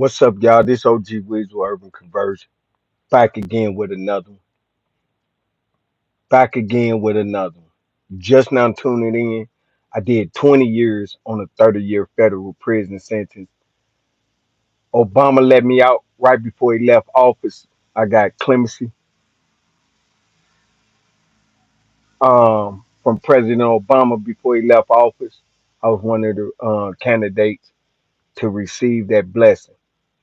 What's up, y'all? This OG Weasel Urban Conversion. Back again with another one. Back again with another one. Just now tuning in. I did 20 years on a 30-year federal prison sentence. Obama let me out right before he left office. I got clemency from President Obama before he left office. I was one of the candidates to receive that blessing.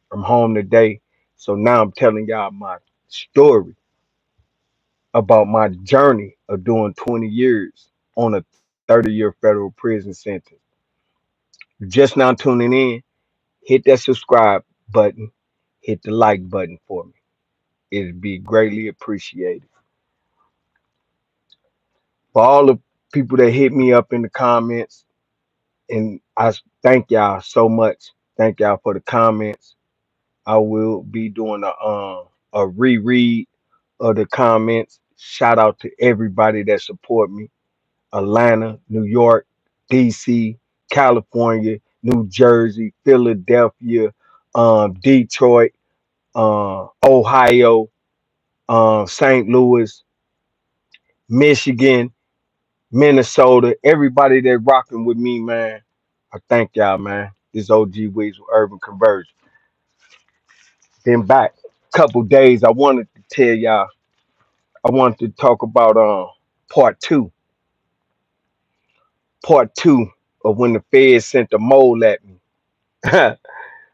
I'm home today. So now I'm telling y'all my story about my journey of doing 20 years on a 30-year federal prison sentence. Just now tuning in, hit that subscribe button, hit the like button for me. It'd be greatly appreciated. For all the people that hit me up in the comments, and thank y'all so much. Thank y'all for the comments. I will be doing a reread of the comments. Shout out to everybody that support me. Atlanta, New York, DC, California, New Jersey, Philadelphia, Detroit, Ohio, St. Louis, Michigan, Minnesota, everybody that rocking with me, man. I thank y'all, man. This OG Weasel Urban Conversion. Been back a couple days. I wanted to tell y'all, I wanted to talk about part two. Part two of when the Feds sent the mole at me.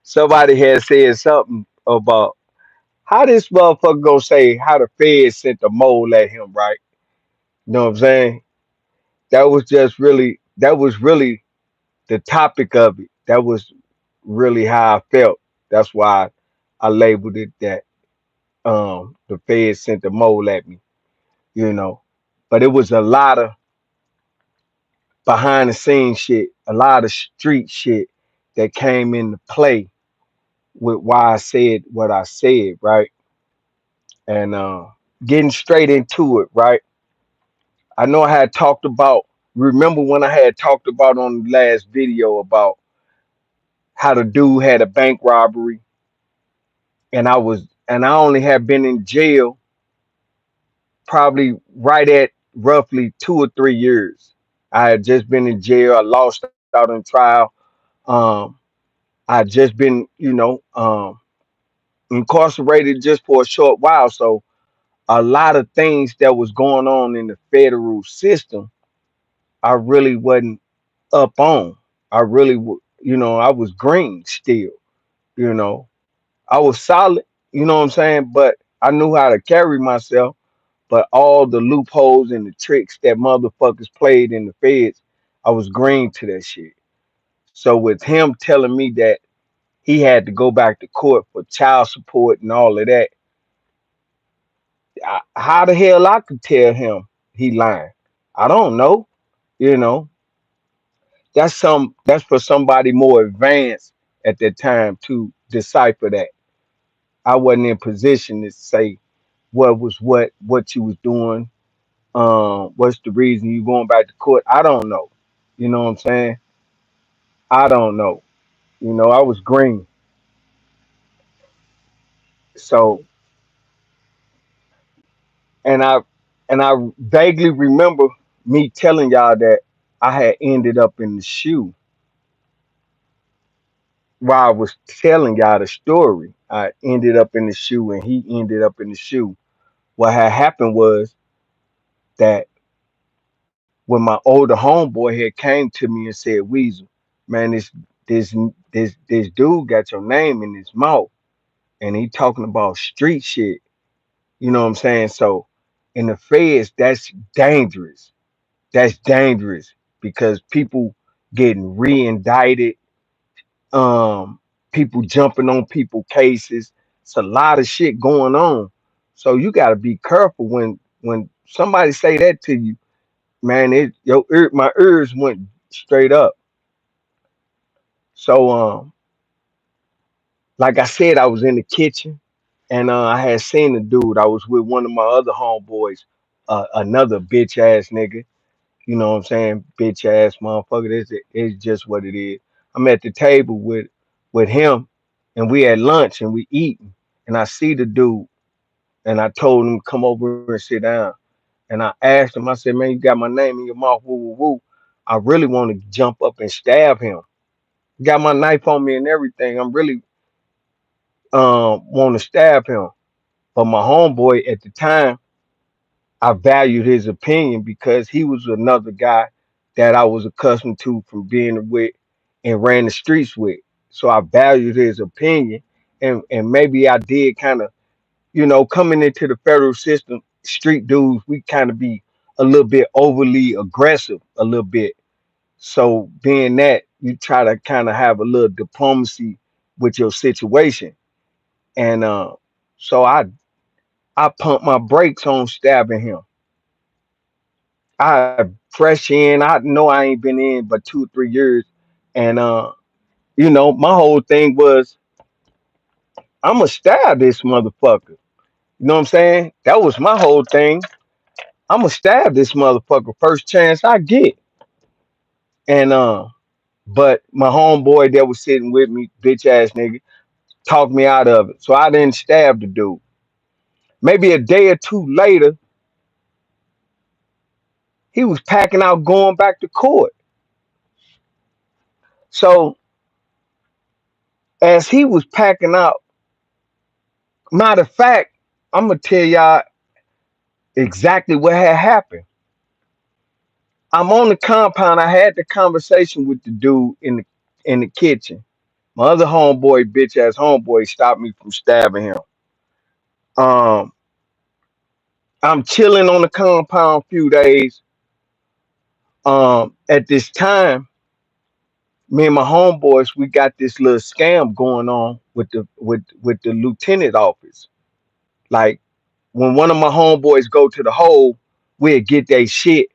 Somebody had said something about how this motherfucker gonna say how the Feds sent the mole at him, right? You know what I'm saying? That was really the topic of it. That was really how I felt. That's why I labeled it that the Feds sent the mole at me, you know. But it was a lot of behind the scenes shit, a lot of street shit that came into play with why I said what I said, right? And getting straight into it, right? I know I had talked about, remember when I had talked about on the last video about how the dude had a bank robbery and I only had been in jail probably right at roughly 2 or 3 years. I had just been in jail. I lost out in trial. Um, I just been, incarcerated just for a short while. So a lot of things that was going on in the federal system, I really wasn't up on. I really, I was green still. You know, I was solid. You know what I'm saying? But I knew how to carry myself. But all the loopholes and the tricks that motherfuckers played in the feds, I was green to that shit. So with him telling me that he had to go back to court for child support and all of that, how the hell I could tell him he lying? I don't know. You know, that's for somebody more advanced at that time to decipher that. I wasn't in position to say what you was doing. What's the reason you going back to court? I don't know. You know what I'm saying? I don't know. I was green. So and I and I vaguely remember me telling y'all that I had ended up in the shoe while I was telling y'all the story. I ended up in the shoe and he ended up in the shoe. What had happened was that when my older homeboy had came to me and said, Weasel, man, this this dude got your name in his mouth and he talking about street shit. You know what I'm saying? So in the feds, that's dangerous. That's dangerous because people getting re-indicted, people jumping on people cases. It's a lot of shit going on. So you gotta be careful when somebody say that to you, man. My ears went straight up. So like I said, I was in the kitchen and I had seen the dude. I was with one of my other homeboys, another bitch ass nigga. You know what I'm saying? Bitch ass motherfucker. It's just what it is. I'm at the table with him and we had lunch and we eating, and I see the dude, and I told him come over and sit down, and I asked him, I said, man, you got my name in your mouth, woo woo woo. I really want to jump up and stab him. Got my knife on me and everything. I'm really want to stab him. But my homeboy at the time, I valued his opinion because he was another guy that I was accustomed to from being with and ran the streets with. So I valued his opinion, and maybe I did kind of, coming into the federal system, street dudes, we kind of be a little bit overly aggressive, a little bit. So being that, you try to kind of have a little diplomacy with your situation, and so I pumped my brakes on stabbing him. I fresh in. I know I ain't been in but 2 or 3 years, and my whole thing was I'ma stab this motherfucker. You know what I'm saying? That was my whole thing. I'ma stab this motherfucker first chance I get. And but my homeboy that was sitting with me, bitch ass nigga, talked me out of it. So I didn't stab the dude. Maybe a day or two later, he was packing out going back to court. So as he was packing out, matter of fact, I'm gonna tell y'all exactly what had happened. I'm on the compound. I had the conversation with the dude in the kitchen. My other homeboy, bitch ass homeboy, stopped me from stabbing him. Um, I'm chilling on the compound a few days. At this time, me and my homeboys, we got this little scam going on with the lieutenant office. Like when one of my homeboys go to the hole, we'll get their shit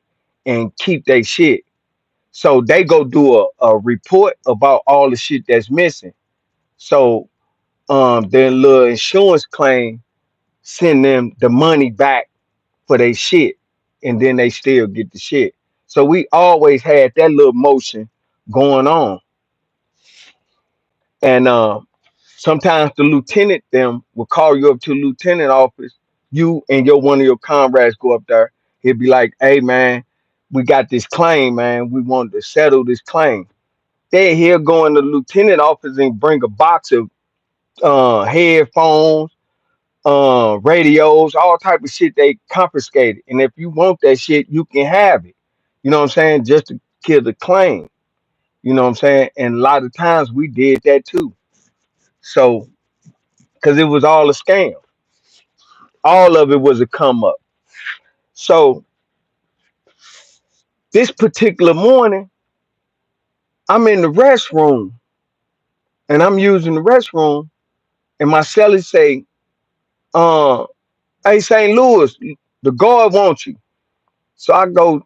and keep their shit. So they go do a report about all the shit that's missing. So their little insurance claim send them the money back for their shit, and then they still get the shit. So we always had that little motion going on, and sometimes the lieutenant them will call you up to the lieutenant office. You and your one of your comrades go up there. He'll be like, "Hey man, we got this claim, man. We want to settle this claim." Then he'll go in the lieutenant office and bring a box of headphones, radios, all type of shit they confiscated. And if you want that shit, you can have it. You know what I'm saying? Just to kill the claim. You know what I'm saying? And a lot of times we did that too. So, because it was all a scam, all of it was a come up. So, this particular morning, I'm in the restroom and I'm using the restroom, and my celly say, uh, "Hey, St. Louis, the guard wants you." So I go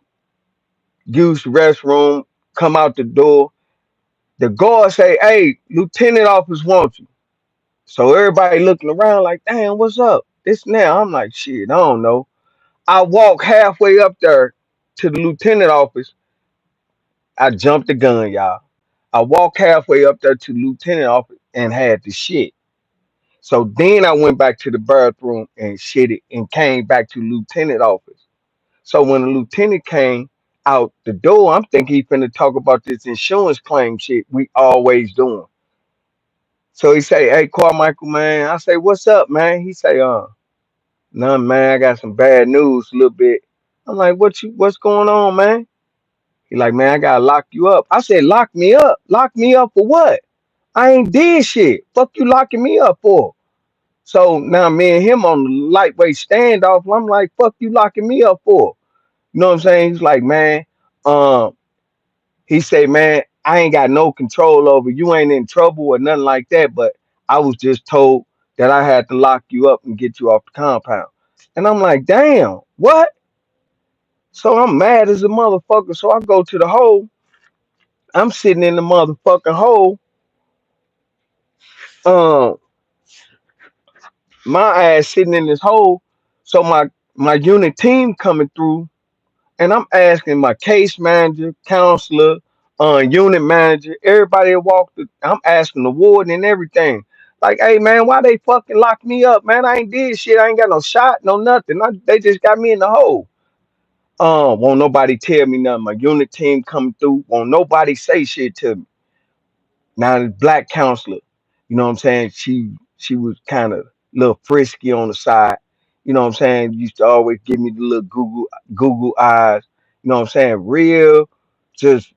use the restroom, come out the door. The guard say, "Hey, lieutenant office wants you." So everybody looking around like, "Damn, what's up?" This now. I'm like, shit, I don't know. I walk halfway up there to the lieutenant office. I jumped the gun, y'all. I walked halfway up there to the lieutenant office and had the shit. So then I went back to the bathroom and shit it and came back to lieutenant office. So when the lieutenant came out the door, I'm thinking he finna talk about this insurance claim shit we always doing. So he say, "Hey, Carmichael, man." I say, "What's up, man?" He say, "None, man. I got some bad news a little bit." I'm like, what's going on, man?" He like, "Man, I gotta lock you up." I said, "Lock me up? Lock me up for what? I ain't did shit. Fuck you locking me up for?" So now me and him on the lightweight standoff. I'm like, "Fuck you locking me up for?" You know what I'm saying? He's like, "Man, um, he say, man, I ain't got no control over you. Ain't in trouble or nothing like that. But I was just told that I had to lock you up and get you off the compound." And I'm like, "Damn, what?" So I'm mad as a motherfucker. So I go to the hole. I'm sitting in the motherfucking hole. Um, my ass sitting in this hole. So my unit team coming through, and I'm asking my case manager, counselor, unit manager, everybody that walked. I'm asking the warden and everything. Like, hey man, why they fucking lock me up, man? I ain't did shit. I ain't got no shot, no nothing. They just got me in the hole. Won't nobody tell me nothing. My unit team coming through. Won't nobody say shit to me. Now the black counselor, you know what I'm saying? She was kind of a little frisky on the side. You know what I'm saying? Used to always give me the little Google eyes. You know what I'm saying? Real, just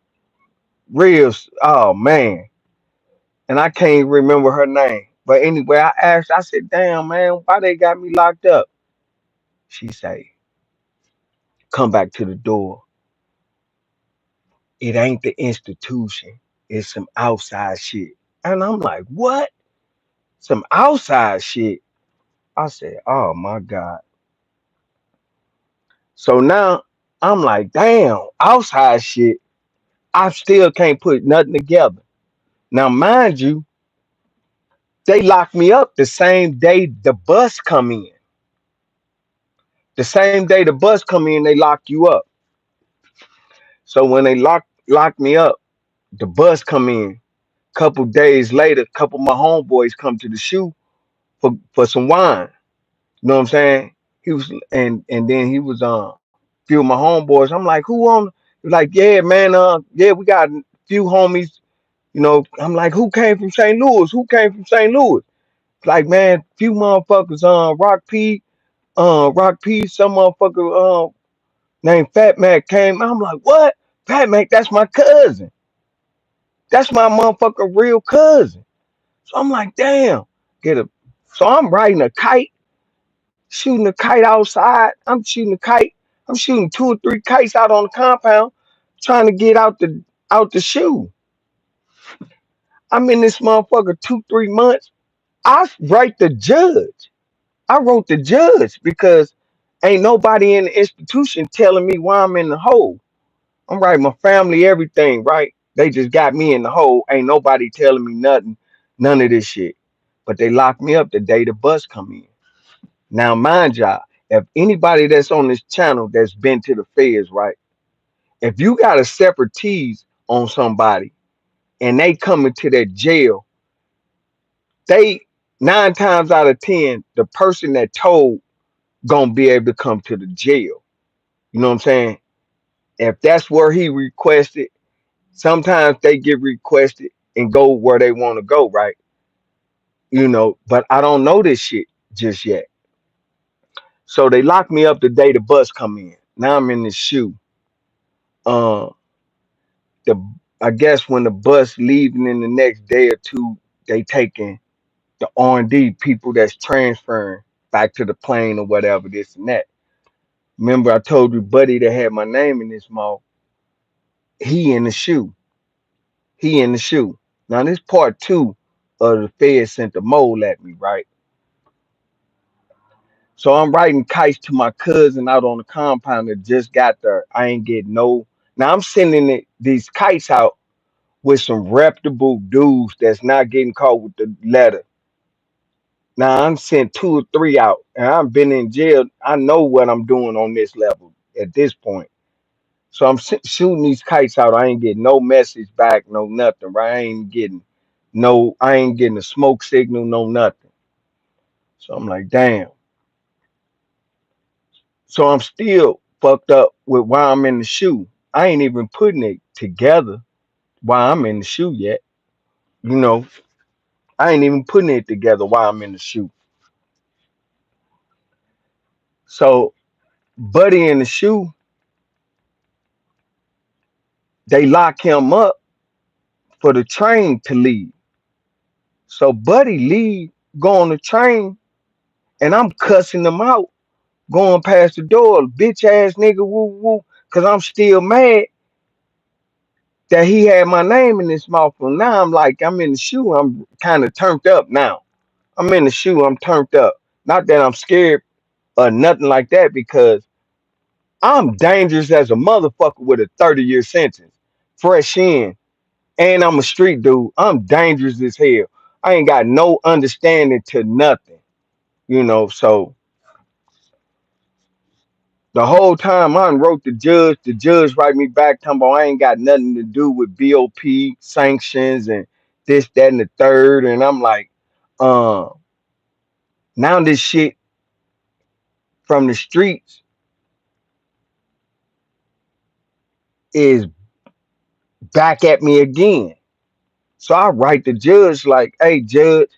real. Oh man, and I can't remember her name. But anyway, I asked. I said, "Damn man, why they got me locked up?" She say, "Come back to the door. It ain't the institution. It's some outside shit." And I'm like, "What? Some outside shit?" I said, "Oh my God." So now I'm like, damn, outside shit. I still can't put nothing together. Now, mind you, they locked me up the same day the bus come in. The same day the bus come in, they lock you up. So when they lock me up, the bus come in. Couple days later, couple of my homeboys come to the shoe for some wine. You know what I'm saying? He was and then he was few of my homeboys. I'm like, who on? He was like, yeah, man, yeah, we got a few homies. You know, I'm like, who came from St. Louis? Who came from St. Louis? Like, man, few motherfuckers, Rock P, some motherfucker named Fat Mac came. I'm like, what? Fat Mac, that's my cousin. That's my motherfucker real cousin. So I'm like, damn, get a so I'm riding a kite, shooting a kite outside. I'm shooting a kite. I'm shooting two or three kites out on the compound, trying to get out the shoe. I'm in this motherfucker 2, 3 months. I write the judge. I wrote the judge because ain't nobody in the institution telling me why I'm in the hole. I'm writing my family everything, right? They just got me in the hole. Ain't nobody telling me nothing, none of this shit. But they locked me up the day the bus come in. Now, mind y'all, if anybody that's on this channel that's been to the feds, right? If you got a separate tease on somebody and they come into that jail, they 9 times out of 10, the person that told gonna be able to come to the jail. You know what I'm saying? If that's where he requested, sometimes they get requested and go where they want to go, right? You know, but I don't know this shit just yet. So they locked me up the day the bus come in. Now I'm in the shoe. Uh, the I guess when the bus leaving in the next day or two, they taking the R&D people that's transferring back to the plane or whatever, this and that. Remember, I told you, buddy, that had my name in this mall. He in the shoe. He in the shoe. Now this part two of the Fed sent the mole at me, right? So I'm writing kites to my cousin out on the compound that just got there. I ain't getting no. Now I'm sending these kites out with some reputable dudes that's not getting caught with the letter. Now I'm sent two or three out, and I've been in jail. I know what I'm doing on this level at this point. So I'm shooting these kites out. I ain't getting no message back, no nothing. Right? I ain't getting a smoke signal, no nothing. So I'm like, damn. So I'm still fucked up with why I'm in the shoe. I ain't even putting it together why I'm in the shoe yet. You know, I ain't even putting it together why I'm in the shoe. So Buddy in the shoe, they lock him up for the train to leave. So Buddy leave, go on the train, and I'm cussing them out, going past the door, bitch ass nigga, woo woo, cause I'm still mad that he had my name in his mouth. And now I'm like, I'm in the shoe, I'm kind of turned up now. I'm in the shoe, I'm turned up. Not that I'm scared or nothing like that, because I'm dangerous as a motherfucker with a 30-year sentence, fresh in, and I'm a street dude. I'm dangerous as hell. I ain't got no understanding to nothing, you know. So the whole time I wrote the judge write me back, talking about I ain't got nothing to do with BOP sanctions and this, that, and the third. And I'm like, Uh, Now this shit from the streets is back at me again. So I write the judge like, hey judge,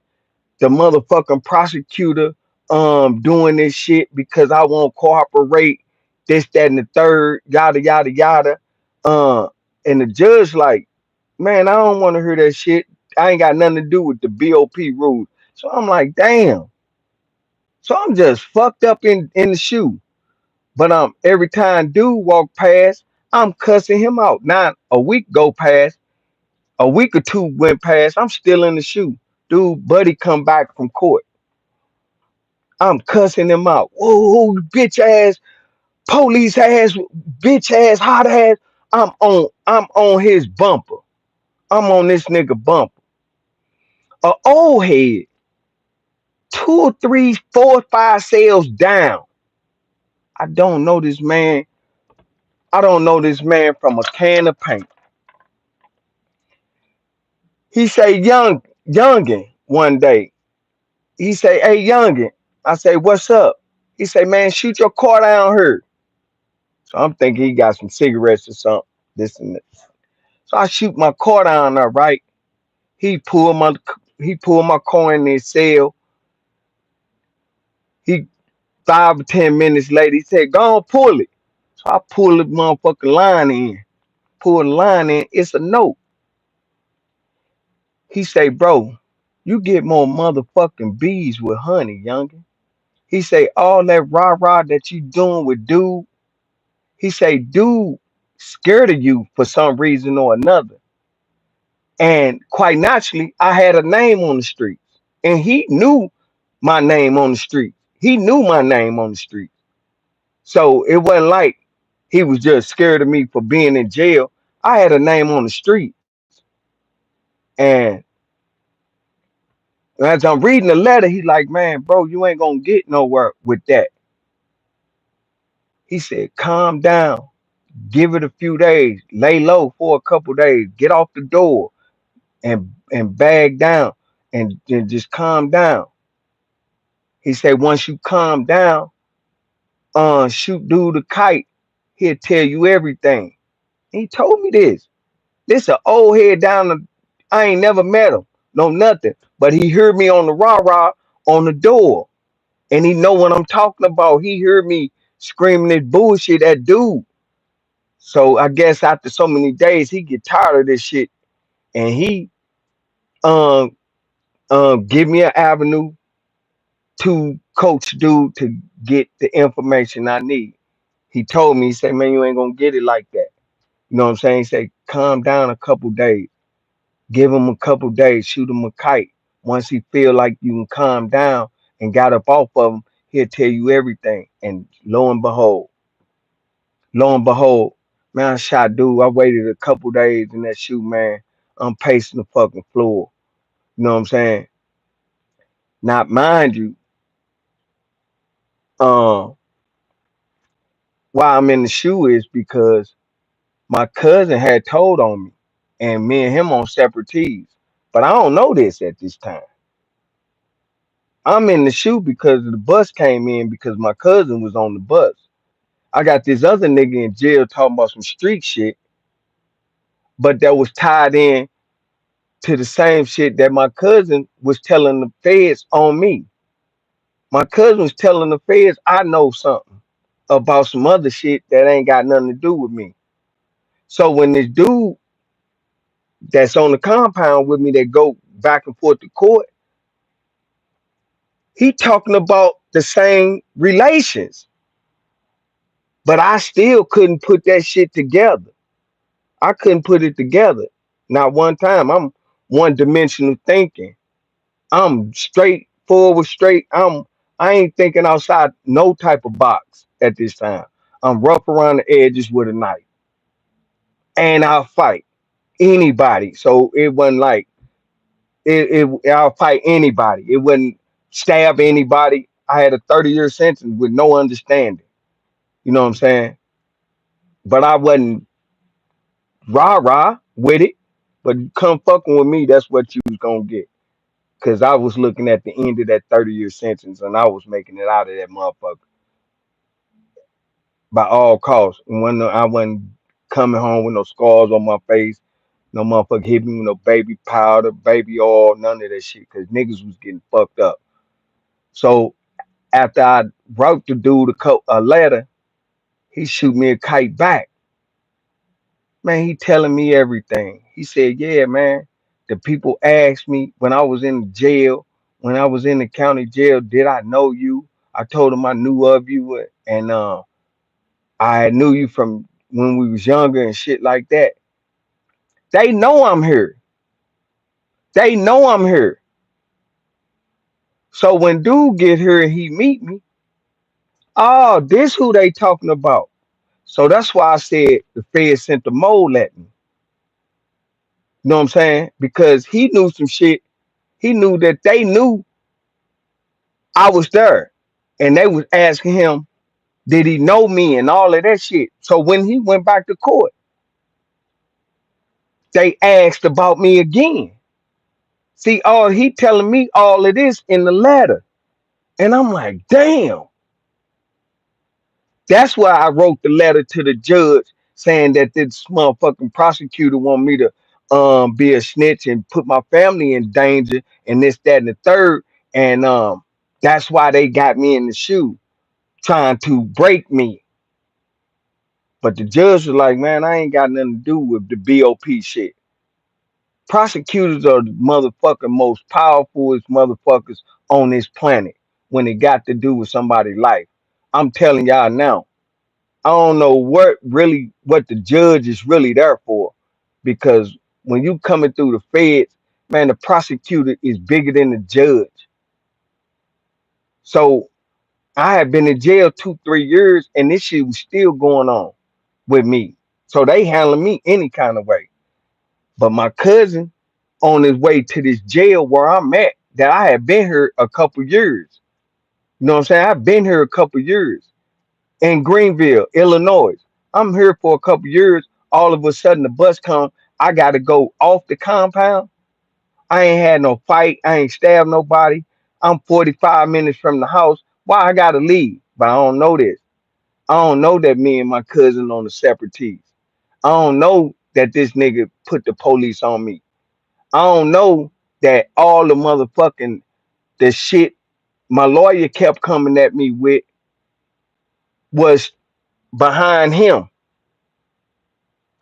the motherfucking prosecutor doing this shit because I won't cooperate, this, that, and the third, yada yada yada. Uh and the judge like, man, I don't want to hear that shit. I ain't got nothing to do with the BOP rules. So I'm like, damn. So I'm just fucked up in the shoe. But every time dude walk past, I'm cussing him out. Now a week go past, a week or two went past, I'm still in the shoe. Dude, buddy come back from court. I'm cussing him out. Whoa, bitch ass, police ass, bitch ass, hot ass. I'm on his bumper. I'm on this nigga bumper. A old head, two or three, four, five sales down. I don't know this man. I don't know this man from a can of paint. He say, youngin, one day. He say, hey, youngin. I say, what's up? He say, man, shoot your car down here. So I'm thinking he got some cigarettes or something. This and that. So I shoot my car down there, right? He pulled my he pulled my car in his cell. He 5 or 10 minutes later, he said, go on, pull it. So I pull the motherfucking line in. Pull the line in, it's a note. He say, bro, you get more motherfucking bees with honey, youngin. He say, all that rah-rah that you doing with dude, he say, dude scared of you for some reason or another. And quite naturally, I had a name on the streets. And he knew my name on the street. He knew my name on the street. So it wasn't like he was just scared of me for being in jail. I had a name on the streets. And as I'm reading the letter, he like, man, bro, you ain't gonna get nowhere with that. He said, calm down, give it a few days, lay low for a couple days, get off the door and bag down and just calm down. He said, once you calm down, shoot dude a kite, he'll tell you everything. He told me this. This a old head down the, I ain't never met him, no nothing. But he heard me on the rah-rah on the door. And he know what I'm talking about. He heard me screaming this bullshit at dude. So I guess after so many days, he get tired of this shit. And he um give me an avenue to coach dude to get the information I need. He told me, he said, man, you ain't gonna get it like that. You know what I'm saying? He said, calm down a couple days. Give him a couple days, shoot him a kite. Once he feel like you can calm down and got up off of him, he'll tell you everything. And lo and behold, man, I shot dude. I waited a couple days in that shoe, man. I'm pacing the fucking floor. You know what I'm saying? Not mind you, um, why I'm in the shoe is because my cousin had told on me, and me and him on separate tees. But I don't know this at this time. I'm in the shoe because the bus came in because my cousin was on the bus. I got this other nigga in jail talking about some street shit, but that was tied in to the same shit that my cousin was telling the feds on me. My cousin was telling the feds I know something about some other shit that ain't got nothing to do with me. So when this dude that's on the compound with me that go back and forth to court, he talking about the same relations, but I still couldn't put that shit together. I couldn't put it together. Not one time. I'm one dimensional thinking. I'm straightforward, straight. I ain't thinking outside no type of box at this time. I'm rough around the edges with a knife. And I'll fight anybody. So it wasn't like I'll fight anybody. It wouldn't stab anybody. I had a 30-year sentence with no understanding. You know what I'm saying? But I wasn't rah rah with it. But come fucking with me, that's what you was gonna get. Cause I was looking at the end of that 30-year sentence and I was making it out of that motherfucker by all costs. And when I wasn't coming home with no scars on my face, no motherfucker hit me with no baby powder, baby oil, none of that shit. Cause niggas was getting fucked up. So after I wrote the dude a letter, he shoot me a kite back. Man, he telling me everything. He said, "Yeah, man. The people asked me when I was in jail, when I was in the county jail, did I know you? I told them I knew of you, and I knew you from when we was younger and shit like that. They know I'm here. They know I'm here. So when dude get here and he meet me, oh, this who they talking about. So that's why I said the Fed sent the mole at me. You know what I'm saying? Because he knew some shit. He knew that they knew I was there. And they was asking him, did he know me and all of that shit. So when he went back to court, they asked about me again. See, all he telling me all of this in the letter. And I'm like, damn. That's why I wrote the letter to the judge saying that this motherfucking prosecutor want me to be a snitch and put my family in danger and this, that, and the third. And that's why they got me in the shoe trying to break me. But the judge was like, man, I ain't got nothing to do with the BOP shit. Prosecutors are the motherfucking most powerful motherfuckers on this planet when it got to do with somebody's life. I'm telling y'all now. I don't know what the judge is really there for, because when you coming through the feds, man, the prosecutor is bigger than the judge. So I had been in jail 2, 3 years, and this shit was still going on with me. So they handling me any kind of way. But my cousin on his way to this jail where I'm at, that I had been here a couple years. You know what I'm saying? I've been here a couple years in Greenville, Illinois. I'm here for a couple years. All of a sudden, the bus come. I got to go off the compound. I ain't had no fight. I ain't stabbed nobody. I'm 45 minutes from the house. Why I got to leave? But I don't know this. I don't know that me and my cousin on the separate teams. I don't know that this nigga put the police on me. I don't know that all the motherfucking the shit my lawyer kept coming at me with was behind him.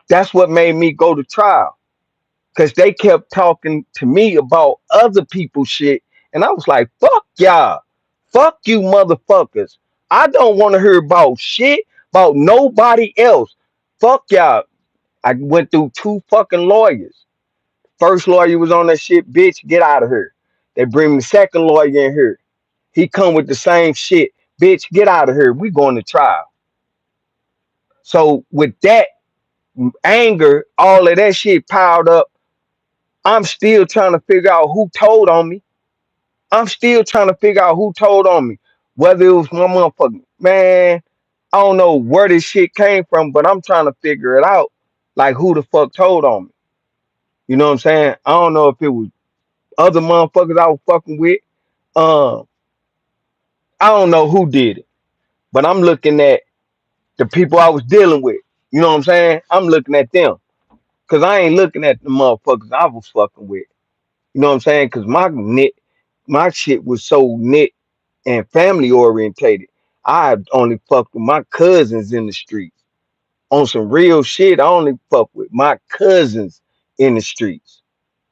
That's what made me go to trial. Cause they kept talking to me about other people's shit. And I was like, fuck y'all. Fuck you motherfuckers. I don't want to hear about shit about nobody else. Fuck y'all. I went through 2 fucking lawyers. First lawyer was on that shit, bitch, get out of here. They bring the second lawyer in here. He come with the same shit. Bitch, get out of here. We going to trial. So with that anger, all of that shit piled up, I'm still trying to figure out who told on me. I'm still trying to figure out who told on me. Whether it was my motherfucking man, I don't know where this shit came from, but I'm trying to figure it out. Like who the fuck told on me. You know what I'm saying? I don't know if it was other motherfuckers I was fucking with. Um, I don't know who did it, but I'm looking at the people I was dealing with. You know what I'm saying? I'm looking at them. Cause I ain't looking at the motherfuckers I was fucking with. You know what I'm saying? Cause my shit was so knit and family orientated. I only fucked with my cousins in the streets. On some real shit, I only fuck with my cousins in the streets.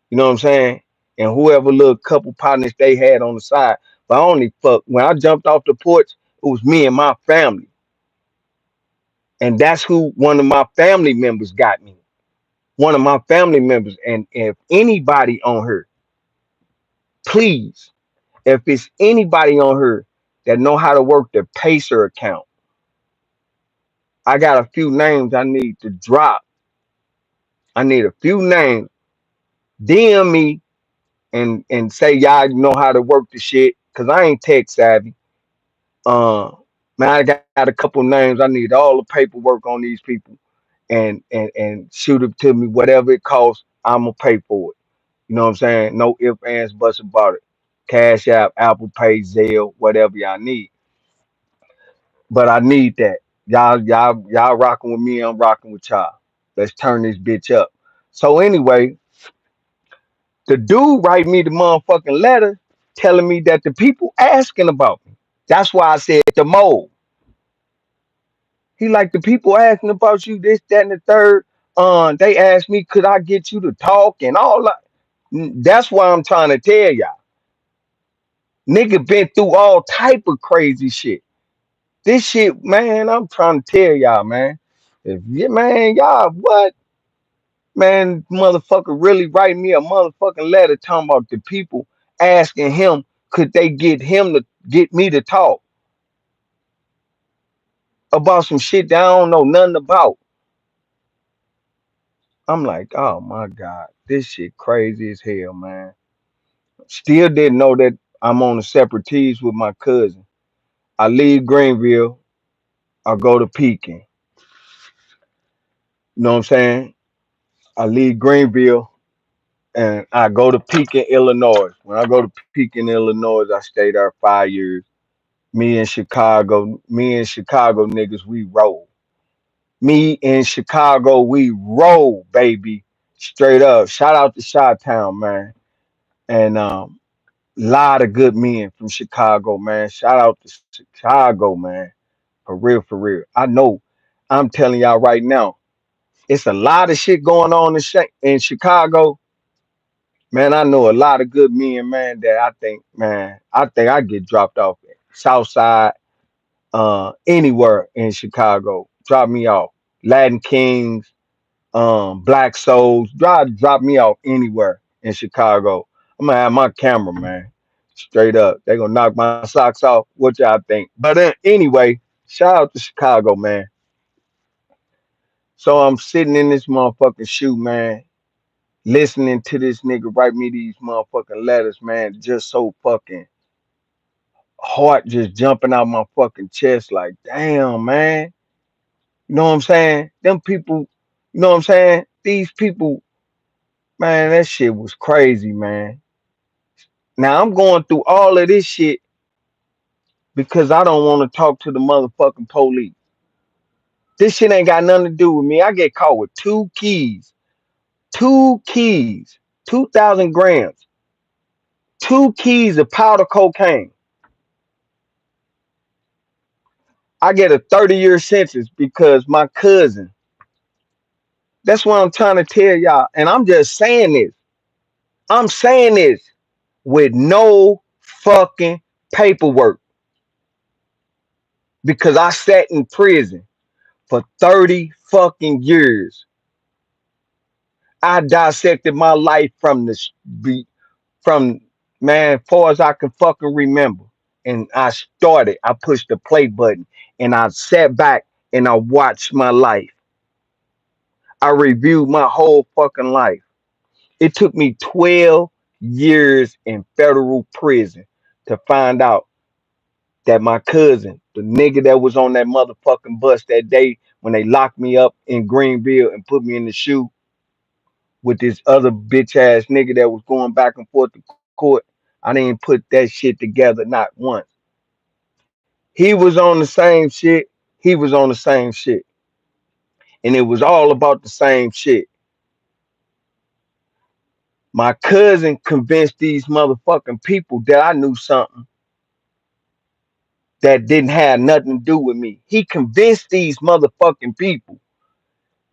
You know what I'm saying? And whoever little couple partners they had on the side. But I only fuck when I jumped off the porch, it was me and my family. And that's who one of my family members got me. One of my family members. And if anybody on her, please, if it's anybody on her that know how to work the Pacer account, I got a few names I need to drop. I need a few names. DM me and say y'all know how to work the shit. Cause I ain't tech savvy. Uh, man, I got a couple names. I need all the paperwork on these people and shoot it to me, whatever it costs. I'm gonna pay for it. You know what I'm saying? No ifs, ands, buts about it. Cash App, Apple Pay, Zelle, whatever y'all need. But I need that. Y'all rocking with me, I'm rocking with y'all. Let's turn this bitch up. So anyway, the dude write me the motherfucking letter telling me that the people asking about me. That's why I said the mole. He like the people asking about you, this, that, and the third. They asked me, could I get you to talk and all that. That's why I'm trying to tell y'all. Nigga been through all type of crazy shit. This shit, man, I'm trying to tell y'all, man. If you, man, y'all, what? Man, motherfucker really write me a motherfucking letter talking about the people asking him, could they get him to get me to talk about some shit that I don't know nothing about. I'm like, oh my God, this shit crazy as hell, man. Still didn't know that I'm on a separate teams with my cousin. I leave Greenville, I go to Pekin. You know what I'm saying? I leave Greenville and I go to Pekin, Illinois. When I go to Pekin, Illinois, I stay there 5 years. Me and Chicago niggas, we roll. Me and Chicago, we roll, baby. Straight up. Shout out to Chi Town, man. And lot of good men from Chicago, man. Shout out to Chicago, man. For real, for real. I know. I'm telling y'all right now, it's a lot of shit going on in Chicago. Man, I know a lot of good men, man, that I think, man, I think I get dropped off at Southside, anywhere in Chicago. Drop me off. Latin Kings, Black Souls, drop me off anywhere in Chicago. I'm gonna have my camera, man. Straight up. They gonna knock my socks off. What y'all think? But anyway, shout out to Chicago, man. So I'm sitting in this motherfucking shoe, man, listening to this nigga write me these motherfucking letters, man, just so fucking heart just jumping out my fucking chest, like, damn, man. You know what I'm saying? Them people, you know what I'm saying? These people, man, that shit was crazy, man. Now I'm going through all of this shit because I don't want to talk to the motherfucking police. This shit ain't got nothing to do with me. I get caught with two keys, 2,000 grams, 2 keys of powder cocaine. I get a 30-year sentence because my cousin. That's what I'm trying to tell y'all. And I'm just saying this. I'm saying this with no fucking paperwork because I sat in prison for 30 fucking years. I dissected my life from from, man, far as I can fucking remember. And I pushed the play button and I sat back and I watched my life. I reviewed my whole fucking life. It took me 12 years in federal prison to find out that my cousin, the nigga that was on that motherfucking bus that day when they locked me up in Greenville and put me in the shoe with this other bitch ass nigga that was going back and forth to court, I didn't put that shit together not once. He was on the same shit. He was on the same shit. And it was all about the same shit. My cousin convinced these motherfucking people that I knew something that didn't have nothing to do with me. He convinced these motherfucking people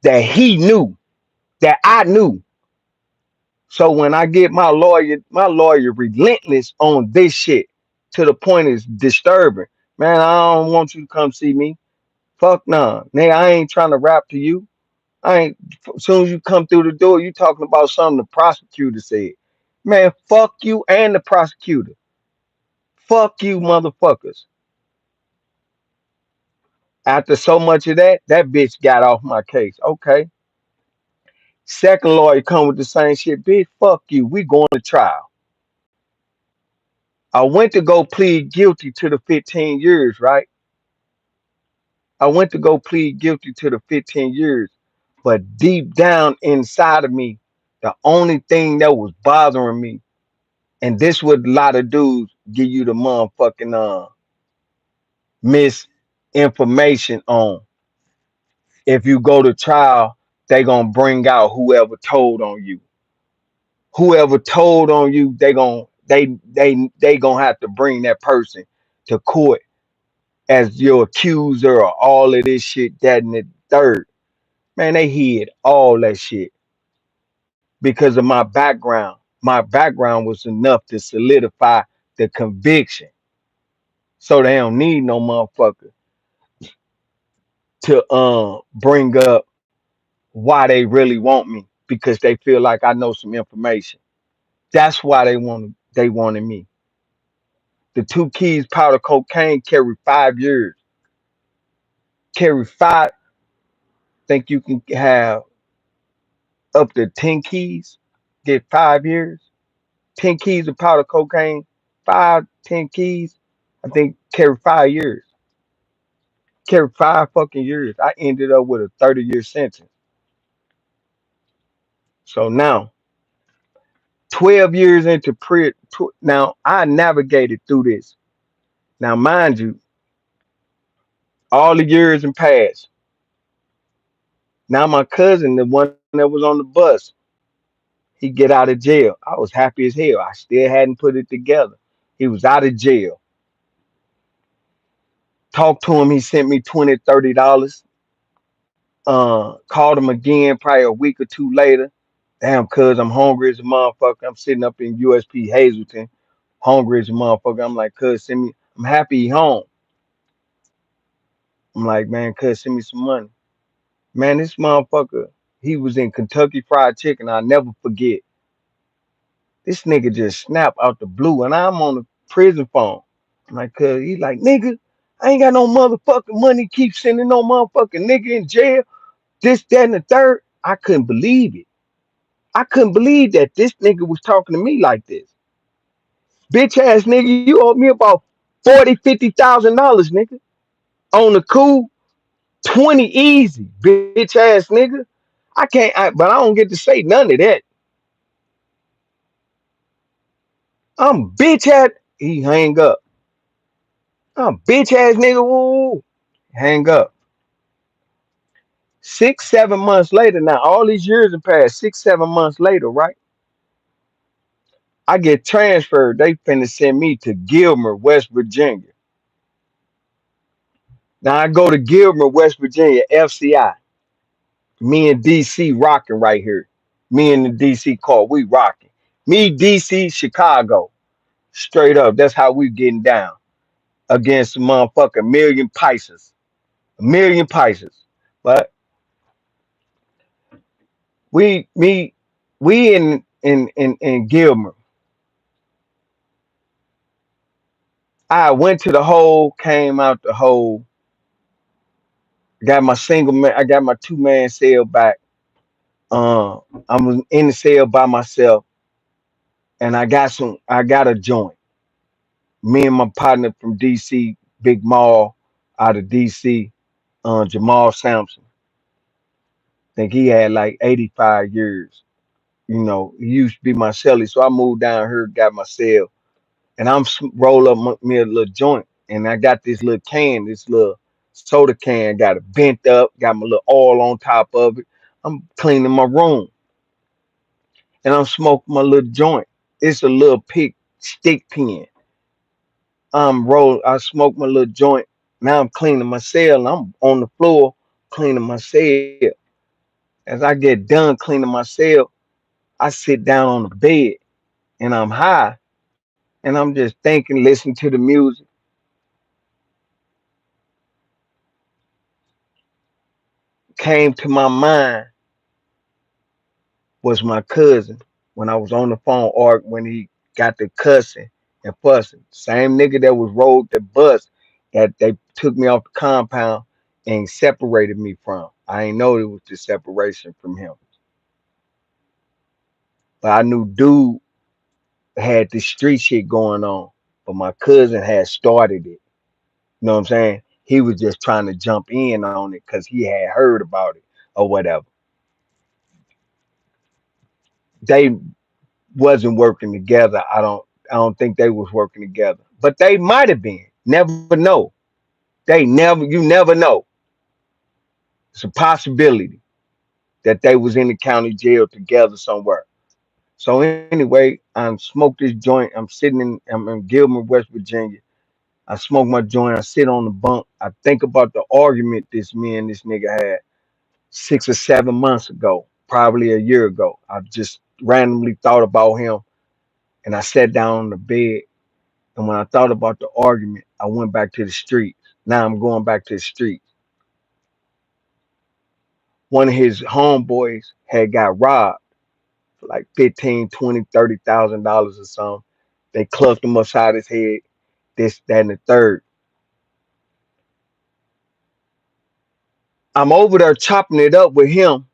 that he knew, that I knew. So when I get my lawyer relentless on this shit to the point it's disturbing. Man, I don't want you to come see me. Fuck nah. Nigga, I ain't trying to rap to you. I ain't as soon as you come through the door, you talking about something the prosecutor said. Man, fuck you and the prosecutor. Fuck you, motherfuckers. After so much of that, that bitch got off my case. Okay. Second lawyer come with the same shit. Bitch, fuck you. We going to trial. I went to go plead guilty to the 15 years, right? I went to go plead guilty to the 15 years. But deep down inside of me, The only thing that was bothering me, and this what a lot of dudes give you the motherfucking misinformation on. If you go to trial, they gonna bring out whoever told on you. Whoever told on you, they gonna have to bring that person to court as your accuser or all of this shit, that and the third. Man, they hid all that shit because of my background. My background was enough to solidify the conviction. So they don't need no motherfucker to bring up why they really want me because they feel like I know some information. That's why they wanted me. The two keys powder cocaine carry 5 years. Carry five. Think you can have up to 10 keys, get 5 years. 10 keys of powder cocaine, 5, 10 keys. I think carry 5 years. Carry 5 fucking years. I ended up with a 30-year sentence. So now, 12 years into now I navigated through this. Now, mind you, all the years and past. Now my cousin, the one that was on the bus, he get out of jail. I was happy as hell. I still hadn't put it together. He was out of jail. Talked to him. He sent me 20, $30. Called him again probably a week or two later. Damn, cuz I'm hungry as a motherfucker. I'm sitting up in USP Hazleton, hungry as a motherfucker. I'm like, cuz send me. I'm happy he home. I'm like, man, cuz send me some money. Man, this motherfucker, he was in Kentucky Fried Chicken. I'll never forget. This nigga just snapped out the blue, and I'm on the prison phone. I'm like, cuz he like, nigga, I ain't got no motherfucking money. Keep sending no motherfucking nigga in jail. This, that, and the third. I couldn't believe it. I couldn't believe that this nigga was talking to me like this. Bitch ass nigga, you owe me about 40, $50,000, nigga. On the cool, 20 easy, bitch ass nigga. But I don't get to say none of that. I'm bitch ass. He hang up. I'm bitch ass nigga. Woo. Hang up. 6, 7 months later, now all these years have passed. 6, 7 months later, right? I get transferred. They finna send me to Gilmer, West Virginia. Now I go to Gilmer, West Virginia, FCI. Me and DC rocking right here. Me and the DC car, we rocking. Me, DC, Chicago. Straight up. That's how we getting down against a motherfucking million Pisces. A million Pisces. But we me we in Gilmer. I went to the hole, came out the hole, got my single man, I got my 2-man cell back. Uh, I was in the cell by myself, and I got a joint. Me and my partner from DC, Big Mall, out of DC, Jamal Sampson. Think he had like 85 years. You know, he used to be my celly, so I moved down here, got my cell, and roll up me a little joint, and I got this little can, this little soda can, got it bent up, got my little oil on top of it. I'm cleaning my room, and I'm smoking my little joint. It's a little pig stick pen. I smoke my little joint. Now I'm cleaning my cell, and I'm on the floor cleaning my cell. As I get done cleaning my cell, I sit down on the bed, and I'm high, and I'm just thinking, listening to the music. Came to my mind was my cousin when I was on the phone, or when he got the cussing and fussing. Same nigga that was rode the bus that they took me off the compound and separated me from. I ain't know it was the separation from him, but I knew dude had this street shit going on. But my cousin had started it. You know what I'm saying? He was just trying to jump in on it because he had heard about it or whatever. they wasn't working together. I don't think they was working together. But they might have been. Never know. You never know. It's a possibility that they was in the county jail together somewhere. So anyway, I'm smoked this joint. I'm in Gilmer, West Virginia. I smoke my joint. I sit on the bunk. I think about the argument this me and this nigga had 6 or 7 months ago, probably a year ago. I just randomly thought about him and I sat down on the bed. And when I thought about the argument, I went back to the streets. Now I'm going back to the streets. One of his homeboys had got robbed for like 15, 20, $30,000 or something. They clubbed him upside his head, this, that, and the third. I'm over there chopping it up with him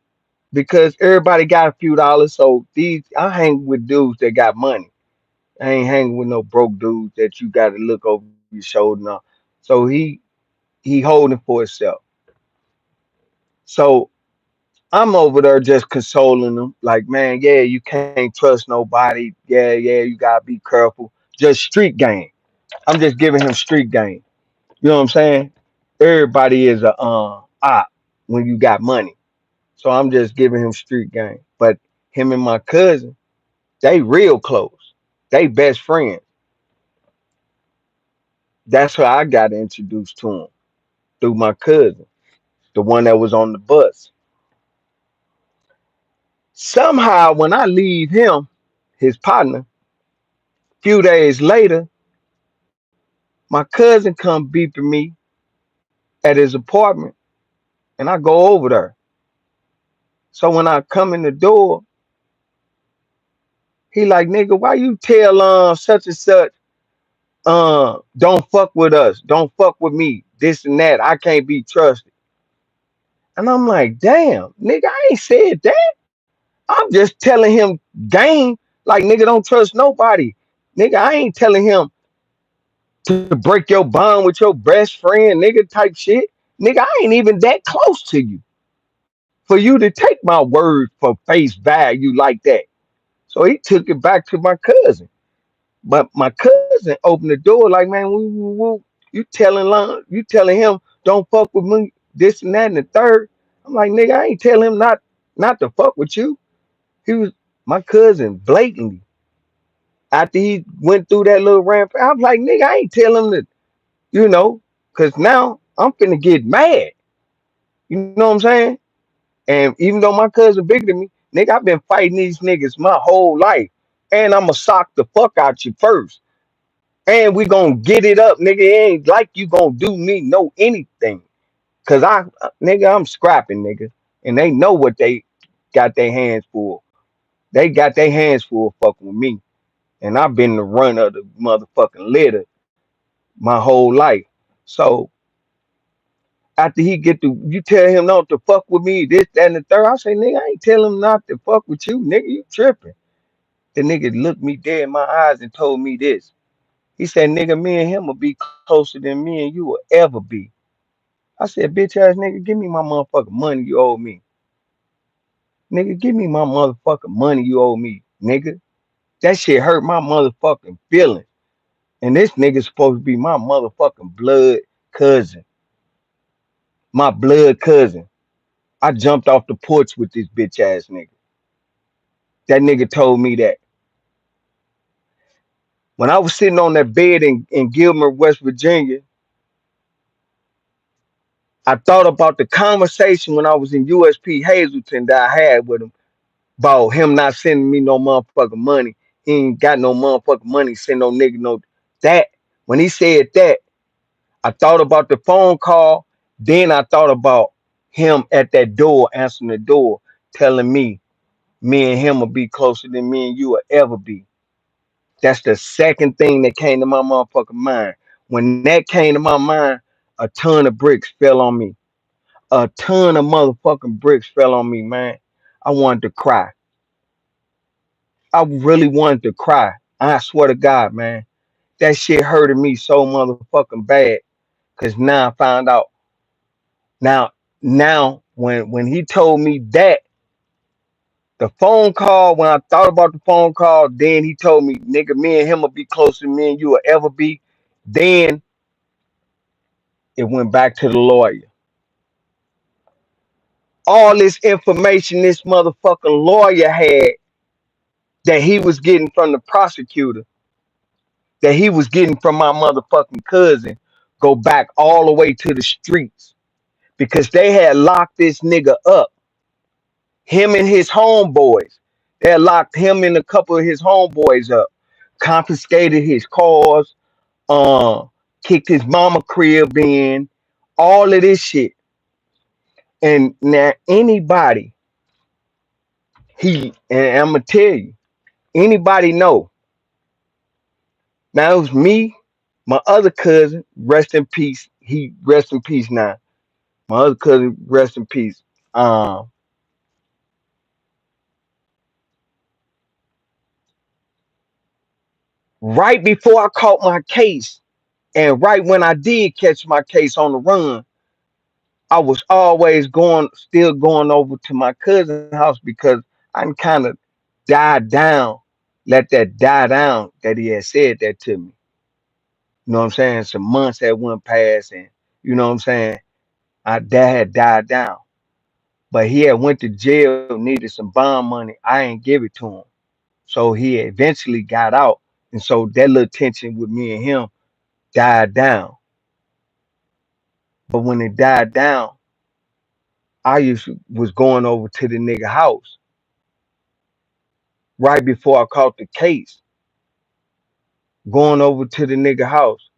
because everybody got a few dollars. So these I hang with dudes that got money. I ain't hanging with no broke dudes that you got to look over your shoulder now. So he holding for himself. So I'm over there just consoling him, like, man, yeah, you can't trust nobody. Yeah, you gotta be careful. Just street game. I'm just giving him street game. You know what I'm saying? Everybody is a op when you got money. So I'm just giving him street game. But him and my cousin, they real close. They best friends. That's how I got introduced to him through my cousin, the one that was on the bus. Somehow, when I leave him, his partner, few days later, my cousin come beeping me at his apartment, and I go over there. So when I come in the door, he like, nigga, why you tell such and such don't fuck with us, don't fuck with me, this and that. I can't be trusted. And I'm like, damn, nigga, I ain't said that. I'm just telling him game, like nigga, don't trust nobody. Nigga, I ain't telling him to break your bond with your best friend, nigga, type shit. Nigga, I ain't even that close to you for you to take my word for face value like that. So he took it back to my cousin. But my cousin opened the door like, man, woo, woo, woo. You telling him don't fuck with me, this and that and the third. I'm like, nigga, I ain't telling him not to fuck with you. He was my cousin blatantly. After he went through that little ramp, I was like, nigga, I ain't telling him that, you know, cause now I'm finna get mad. You know what I'm saying? And even though my cousin bigger than me, nigga, I've been fighting these niggas my whole life. And I'ma sock the fuck out you first. And we gonna get it up, nigga. It ain't like you gonna do me no anything. Cause nigga, I'm scrapping, nigga. And they know what they got their hands for. They got their hands full fucking with me. And I've been the run of the motherfucking litter my whole life. So after he get to, you tell him not to fuck with me, this, that, and the third. I say, nigga, I ain't tell him not to fuck with you, nigga. You tripping. The nigga looked me dead in my eyes and told me this. He said, nigga, me and him will be closer than me and you will ever be. I said, bitch ass nigga, give me my motherfucking money you owe me. Nigga, give me my motherfucking money you owe me, nigga. That shit hurt my motherfucking feelings. And this nigga supposed to be my motherfucking blood cousin. My blood cousin. I jumped off the porch with this bitch ass nigga. That nigga told me that. When I was sitting on that bed in Gilmer, West Virginia, I thought about the conversation when I was in USP Hazleton that I had with him about him not sending me no motherfucking money. He ain't got no motherfucking money, send no nigga no that. When he said that, I thought about the phone call. Then I thought about him at that door, answering the door, telling me and him will be closer than me and you will ever be. That's the second thing that came to my motherfucking mind. When that came to my mind, a ton of bricks fell on me. A ton of motherfucking bricks fell on me, man. I wanted to cry. I really wanted to cry. I swear to God, man. That shit hurted me so motherfucking bad. Cause now I found out. Now, now when he told me that, The phone call, when I thought about the phone call, then he told me, nigga, me and him will be closer than me and you will ever be. Then it went back to the lawyer. All this information this motherfucking lawyer had that he was getting from the prosecutor, that he was getting from my motherfucking cousin, go back all the way to the streets because they had locked this nigga up. Him and his homeboys. They had locked him and a couple of his homeboys up, confiscated his cars, uh, kicked his mama crib in, all of this shit. And now anybody, and I'm gonna tell you, anybody know. Now it was me, my other cousin, rest in peace. He rest in peace now. My other cousin, rest in peace. Um, right before I caught my case, and right when I did catch my case on the run, I was always still going over to my cousin's house because I kind of died down, let that die down that he had said that to me. You know what I'm saying? Some months had went past, and you know what I'm saying? That had died down. But he had went to jail, needed some bond money. I ain't give it to him. So he eventually got out. And so that little tension with me and him died down. But when it died down, was going over to the nigga house right before I caught the case, going over to the nigga house.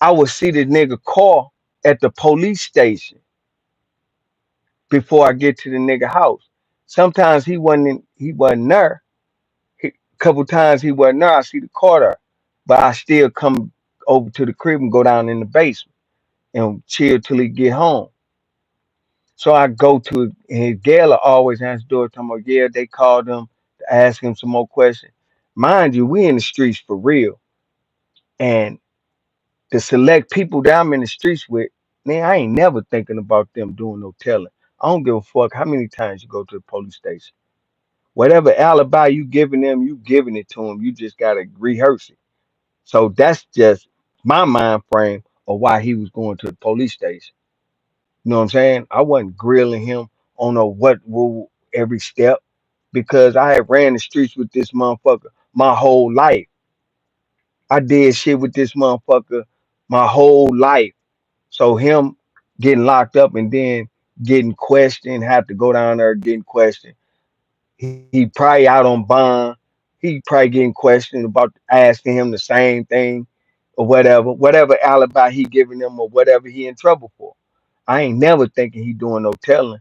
I would see the nigga car at the police station before I get to the nigga house. Sometimes he wasn't there. Couple times he wasn't there. I see the car there, but I still come over to the crib and go down in the basement and chill till he get home. So I go to his Gala always answer the door talking about, yeah, they called him to ask him some more questions. Mind you, we in the streets for real. And the select people that I'm in the streets with, man, I ain't never thinking about them doing no telling. I don't give a fuck how many times you go to the police station. Whatever alibi you giving them, you giving it to them. You just gotta rehearse it. So that's just my mind frame of why he was going to the police station. You know what I'm saying? I wasn't grilling him on a what rule every step because I had ran the streets with this motherfucker my whole life. I did shit with this motherfucker my whole life. So him getting locked up and then getting questioned, have to go down there getting questioned. He probably out on bond. He probably getting questioned about asking him the same thing or whatever alibi he giving them or whatever he in trouble for. I ain't never thinking he doing no telling.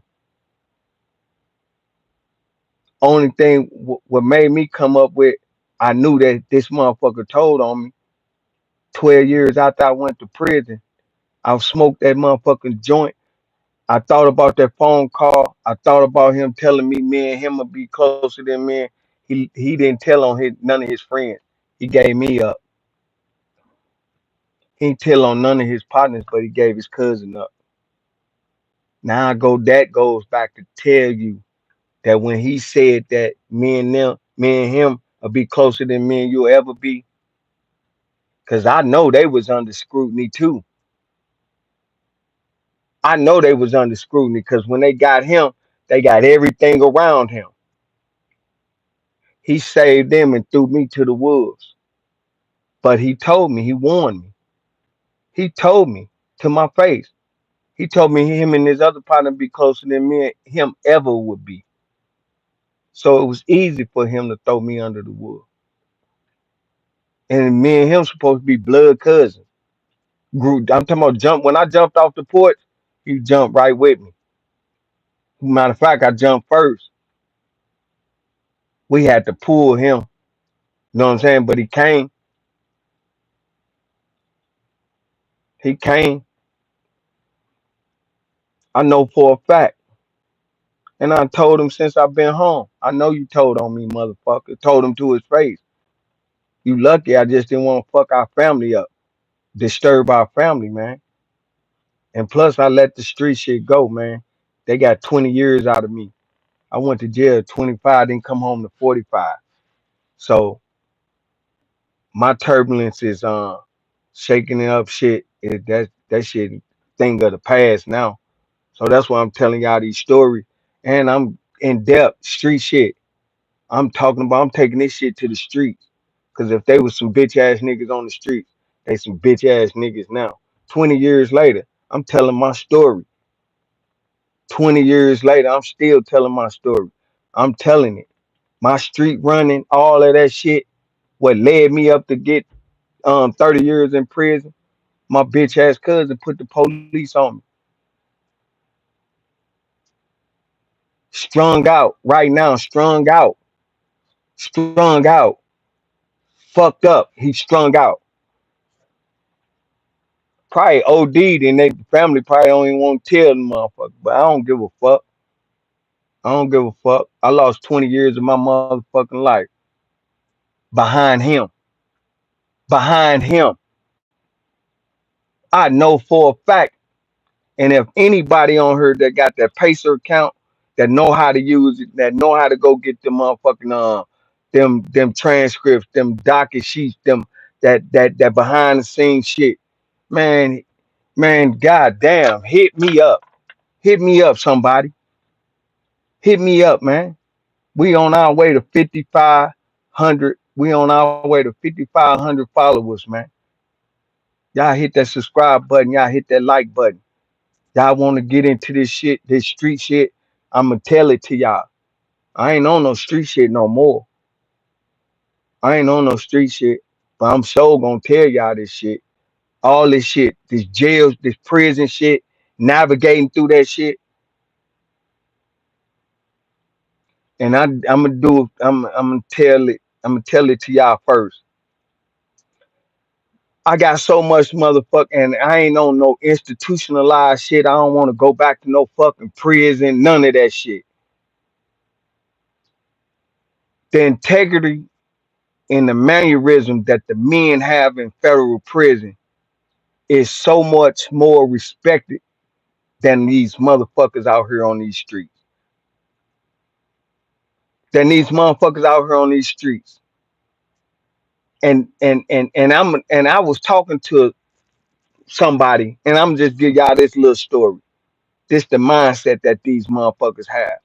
Only thing what made me come up with, I knew that this motherfucker told on me 12 years after I went to prison. I smoked that motherfucking joint. I thought about that phone call. I thought about him telling me and him would be closer than me. He didn't tell on none of his friends. He gave me up. He didn't tell on none of his partners, but he gave his cousin up. Now that goes back to tell you that when he said that me and him will be closer than me and you'll ever be, because I know they was under scrutiny too. I know they was under scrutiny because when they got everything around him. He saved them and threw me to the wolves. But he told me, he warned me. He told me to my face. He told me him and his other partner be closer than me and him ever would be. So it was easy for him to throw me under the wood. And me and him supposed to be blood cousins. I'm talking about jump. When I jumped off the porch, he jumped right with me. Matter of fact, I jumped first. We had to pull him. You know what I'm saying? But he came. He came. I know for a fact. And I told him since I've been home. I know you told on me, motherfucker. Told him to his face. You lucky I just didn't want to fuck our family up. Disturb our family, man. And plus I let the street shit go, man. They got 20 years out of me. I went to jail at 25, didn't come home to 45. So my turbulence is shaking it up shit. That shit thing of the past now. So that's why I'm telling y'all these stories. And I'm in depth, street shit. I'm taking this shit to the streets. Cause if they was some bitch ass niggas on the streets, they some bitch ass niggas now. 20 years later, I'm telling my story. 20 years later, I'm still telling my story. I'm telling it. My street running, all of that shit, what led me up to get 30 years in prison, my bitch ass cousin put the police on me. Strung out right now, strung out, fucked up. He strung out. Probably OD'd and they family probably don't even want to tell the motherfucker. But I don't give a fuck. I don't give a fuck. I lost 20 years of my motherfucking life behind him. Behind him. I know for a fact. And if anybody on here that got that Pacer account, that know how to use it, that know how to go get them motherfucking them transcripts, them docket sheets, them that behind the scenes shit, man, man, goddamn, hit me up, somebody, hit me up, man. We on our way to 5,500. We on our way to 5,500 followers, man. Y'all hit that subscribe button. Y'all hit that like button. Y'all want to get into this shit, this street shit? I'ma tell it to y'all. I ain't on no street shit no more. I ain't on no street shit, but I'm sure gonna tell y'all this shit. All this shit, this jail, this prison shit, navigating through that shit. And I'm gonna do. I'm gonna tell it. I'm gonna tell it to y'all first. I got so much motherfucker, and I ain't on no institutionalized shit. I don't want to go back to no fucking prison, none of that shit. The integrity and the mannerism that the men have in federal prison is so much more respected than these motherfuckers out here on these streets. Than these motherfuckers out here on these streets. And I was talking to somebody, and I'm just give y'all this little story. This the mindset that these motherfuckers have.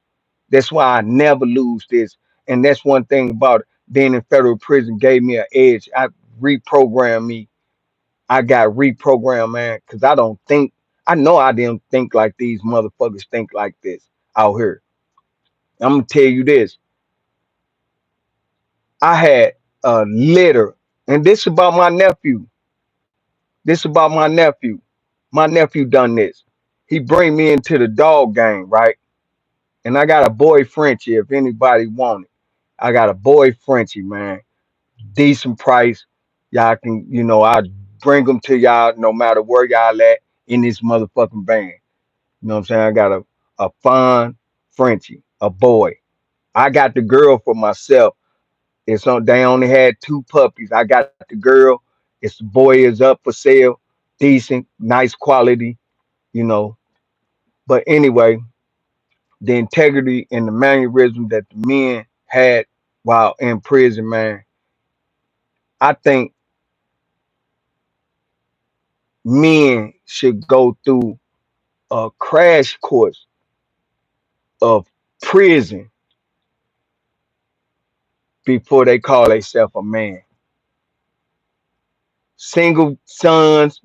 That's why I never lose this. And that's one thing about it. Being in federal prison gave me an edge. I reprogrammed me. I got reprogrammed, man, because I don't think, I know I didn't think like these motherfuckers think like this out here. I'm gonna tell you this. I had a litter, and this about my nephew. This about my nephew. My nephew done this. He bring me into the dog game, right? And I got a boy Frenchie if anybody want it. I got a boy Frenchie, man. Decent price. Y'all can, I bring them to y'all no matter where y'all at in this motherfucking band. You know what I'm saying? I got a fine Frenchie, a boy. I got the girl for myself. It's on. They only had two puppies. I got the girl. It's the boy is up for sale, decent, nice quality, you know. But anyway, the integrity and the mannerism that the men had while in prison, man. I think men should go through a crash course of prison before they call themselves a man. Single sons,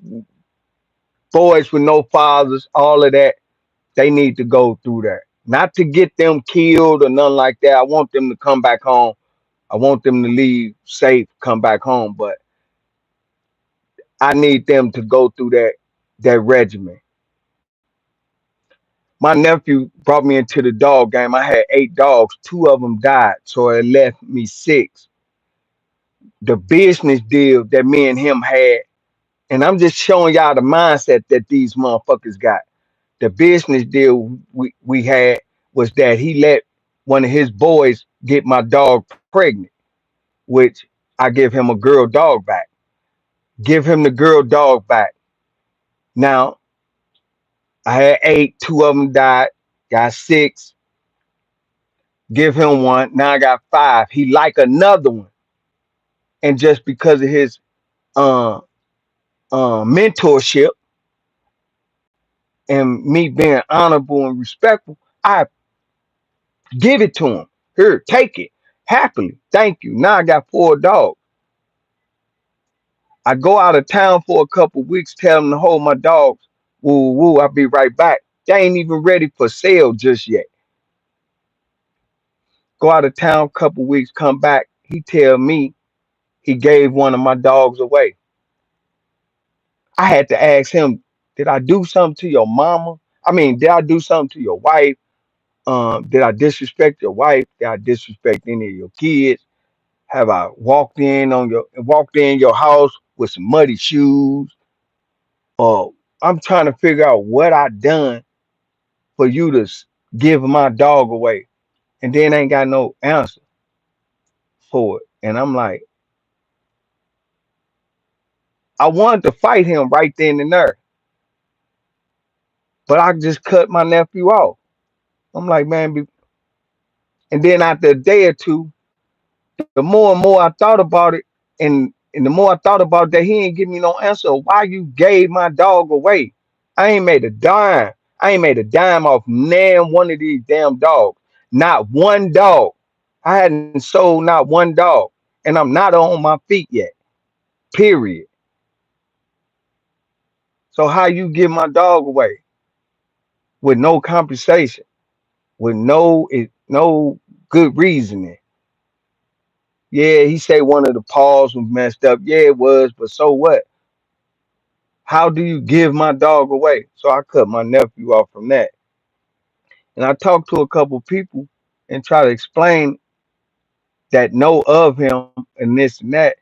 boys with no fathers, all of that, they need to go through that. Not to get them killed or nothing like that. I want them to come back home. I want them to leave safe, come back home. But I need them to go through that regimen. My nephew brought me into the dog game. I had 8 dogs. Two of them died, so it left me 6. The business deal that me and him had, and I'm just showing y'all the mindset that these motherfuckers got. The business deal we had was that he let one of his boys get my dog pregnant, which I give him a girl dog back. Give him the girl dog back. Now I had 8, 2 of them died, got 6. Give him one. Now I got five. He like another one. And just because of his uh, mentorship and me being honorable and respectful, I give it to him. Here, take it. Happily. Thank you. Now I got four dogs. I go out of town for a couple weeks, tell them to hold my dogs. Woo woo, I'll be right back. They ain't even ready for sale just yet. Go out of town, couple weeks, come back. He tell me he gave one of my dogs away. I had to ask him, did I do something to your mama? I mean, did I do something to your wife? Did I disrespect your wife? Did I disrespect any of your kids? Have I walked in your house with some muddy shoes? Or I'm trying to figure out what I done for you to give my dog away, and then ain't got no answer for it. And I'm like, I wanted to fight him right then and there, but I just cut my nephew off. I'm like, man, and then after a day or two, the more and more I thought about it, and the more I thought about that, he ain't give me no answer. Why you gave my dog away? I ain't made a dime. I ain't made a dime off nan one of these damn dogs. Not one dog. I hadn't sold not one dog, and I'm not on my feet yet. Period. So how you give my dog away with no compensation, with no good reasoning? Yeah, he said one of the paws was messed up. Yeah, it was, but so what? How do you give my dog away? So I cut my nephew off from that. And I talked to a couple people and try to explain that know of him and this and that.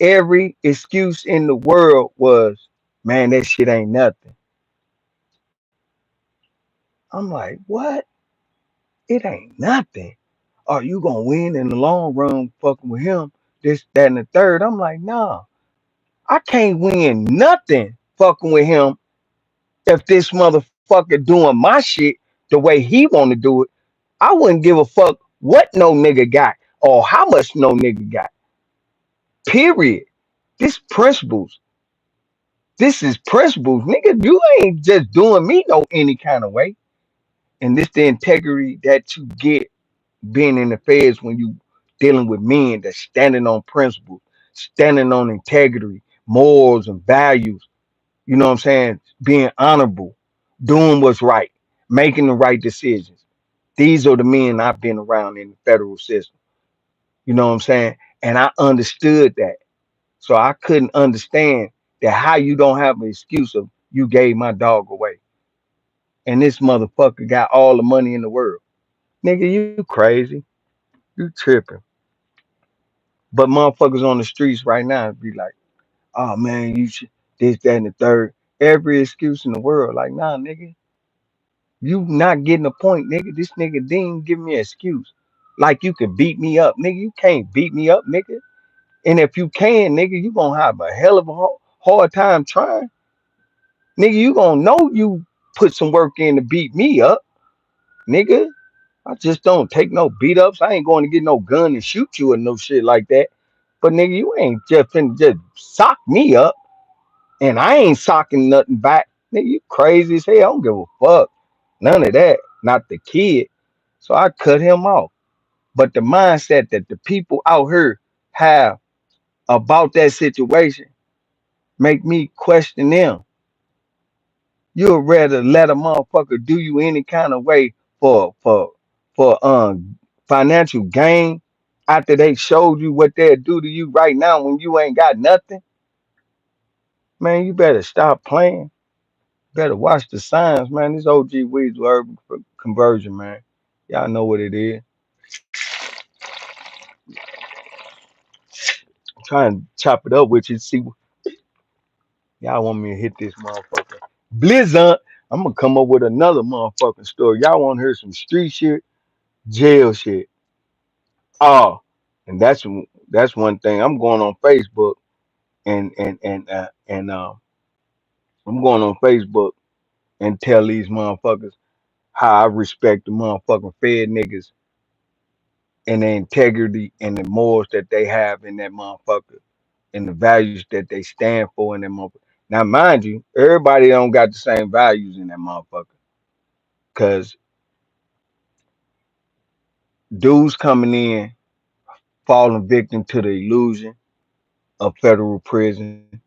Every excuse in the world was, man, that shit ain't nothing. I'm like, what? It ain't nothing. Are you gonna win in the long run fucking with him? This, that, and the third. I'm like, nah, I can't win nothing fucking with him if this motherfucker doing my shit the way he want to do it. I wouldn't give a fuck what no nigga got or how much no nigga got. Period. This principles. This is principles, nigga. You ain't just doing me no any kind of way. And this the integrity that you get being in the feds when you dealing with men that's standing on principles, standing on integrity, morals and values. You know what I'm saying? Being honorable, doing what's right, making the right decisions. These are the men I've been around in the federal system. You know what I'm saying? And I understood that. So I couldn't understand that how you don't have an excuse of you gave my dog away. And this motherfucker got all the money in the world. Nigga, you crazy. You tripping. But motherfuckers on the streets right now be like, oh man, you should this, that, and the third. Every excuse in the world. Like, nah, nigga, you not getting a point, nigga. This nigga didn't give me an excuse. Like you could beat me up, nigga. You can't beat me up, nigga. And if you can, nigga, you gonna have a hell of a hard time trying. Nigga, you gonna know you put some work in to beat me up, nigga. I just don't take no beat ups. I ain't going to get no gun and shoot you or no shit like that. But nigga, you ain't just finna just sock me up, and I ain't socking nothing back. Nigga, you crazy as hell. I don't give a fuck. None of that. Not the kid. So I cut him off. But the mindset that the people out here have about that situation make me question them. You'd rather let a motherfucker do you any kind of way for financial gain after they showed you what they'll do to you right now when you ain't got nothing. Man, you better stop playing. Better watch the signs, man. This OG Weeds urban conversion, man. Y'all know what it is. I'm trying to chop it up with you. See, y'all want me to hit this motherfucker. Blizzard. I'm gonna come up with another motherfucking story. Y'all want to hear some street shit, jail shit. Oh, and that's one thing. I'm going on Facebook and I'm going on Facebook and tell these motherfuckers how I respect the motherfucking Fed niggas and the integrity and the morals that they have in that motherfucker and the values that they stand for in that motherfucker. Now, mind you, everybody don't got the same values in that motherfucker. Cause dudes coming in falling victim to the illusion of federal prison.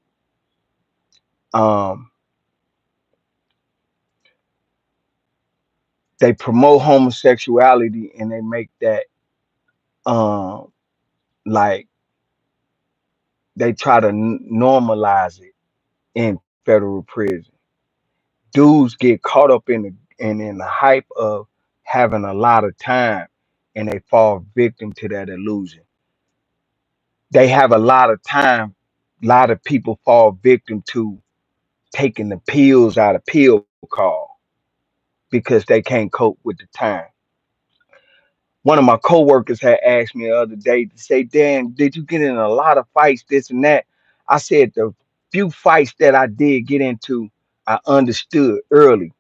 Um, they promote homosexuality and they make that um like they try to normalize it in federal prison. Dudes get caught up in the hype of having a lot of time and they fall victim to that illusion. They have a lot of time. A lot of people fall victim to taking the pills out of pill call because they can't cope with the time. One of my coworkers had asked me the other day to say, Dan, did you get in a lot of fights, this and that? I said the few fights that I did get into, I understood early